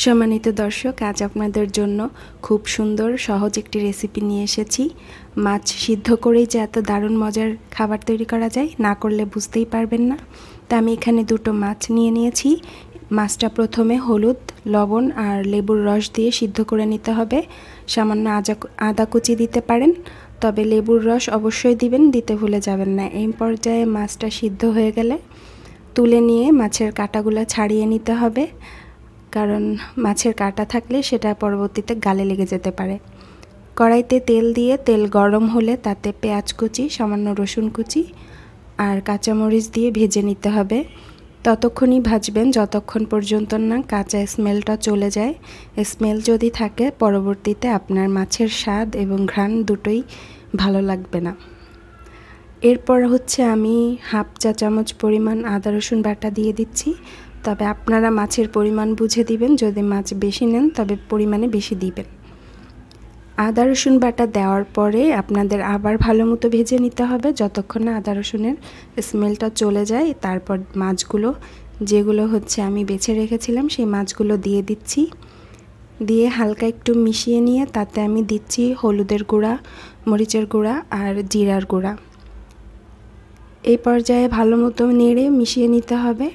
সম্মানিত দর্শক, আজ আপনাদের জন্য খুব সুন্দর সহজ একটি রেসিপি নিয়ে এসেছি। মাছ সিদ্ধ করেই যে এত দারুণ মজার খাবার তৈরি করা যায়, না করলে বুঝতেই পারবেন না। তা আমি এখানে দুটো মাছ নিয়ে নিয়েছি। মাছটা প্রথমে হলুদ, লবণ আর লেবুর রস দিয়ে সিদ্ধ করে নিতে হবে। সামান্য আদা কুচি দিতে পারেন, তবে লেবুর রস অবশ্যই দিবেন, দিতে ভুলে যাবেন না। এই পর্যায়ে মাছটা সিদ্ধ হয়ে গেলে তুলে নিয়ে মাছের কাঁটাগুলো ছাড়িয়ে নিতে হবে, কারণ মাছের কাঁটা থাকলে সেটা পরবর্তীতে গালে লেগে যেতে পারে। কড়াইতে তেল দিয়ে তেল গরম হলে তাতে পেঁয়াজ কুচি, সামান্য রসুন কুচি আর কাঁচামরিচ দিয়ে ভেজে নিতে হবে। ততক্ষণই ভাজবেন যতক্ষণ পর্যন্ত না কাঁচা স্মেলটা চলে যায়। স্মেল যদি থাকে পরবর্তীতে আপনার মাছের স্বাদ এবং ঘ্রাণ দুটোই ভালো লাগবে না। এরপর আমি হাফ চা চামচ পরিমাণ আদা রসুন বাটা দিয়ে দিচ্ছি, তবে আপনারা মাছের পরিমাণ বুঝে দিবেন। যদি মাছ বেশি নেন তবে পরিমাণে বেশি দিবেন। আদা রসুন বাটা দেওয়ার পরে আপনাদের আবার ভালো মতো ভেজে নিতে হবে যতক্ষণ না আদা রসুনের স্মেলটা চলে যায়। তারপর মাছগুলো যেগুলো আমি বেছে রেখেছিলাম সেই মাছগুলো দিয়ে দিচ্ছি। দিয়ে হালকা একটু মিশিয়ে নিয়ে তাতে আমি দিচ্ছি হলুদের গুঁড়া, মরিচের গুঁড়া আর জিরার গুঁড়া। এই পর্যায়ে ভালো মতো নেড়ে মিশিয়ে নিতে হবে।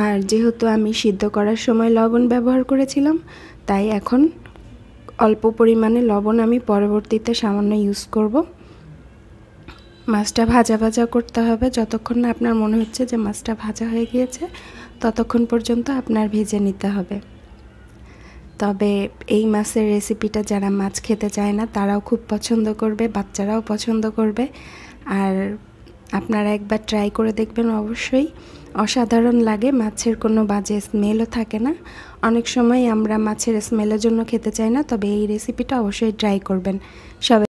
আর যেহেতু আমি সিদ্ধ করার সময় লবণ ব্যবহার করেছিলাম, তাই এখন অল্প পরিমাণে লবণ আমি পরবর্তীতে সামান্য ইউজ করব। মাছটা ভাজা ভাজা করতে হবে। যতক্ষণ না আপনার মনে হচ্ছে যে মাছটা ভাজা হয়ে গিয়েছে ততক্ষণ পর্যন্ত আপনার ভেজে নিতে হবে। তবে এই মাছের রেসিপিটা যারা মাছ খেতে চায় না তারাও খুব পছন্দ করবে, বাচ্চারাও পছন্দ করবে। আর আপনারা একবার ট্রাই করে দেখবেন, অবশ্যই অসাধারণ লাগে। মাছের কোনো বাজে স্মেলও থাকে না। অনেক সময় আমরা মাছের স্মেলের জন্য খেতে চাই না, তবে এই রেসিপিটা অবশ্যই ট্রাই করবেন সবাই।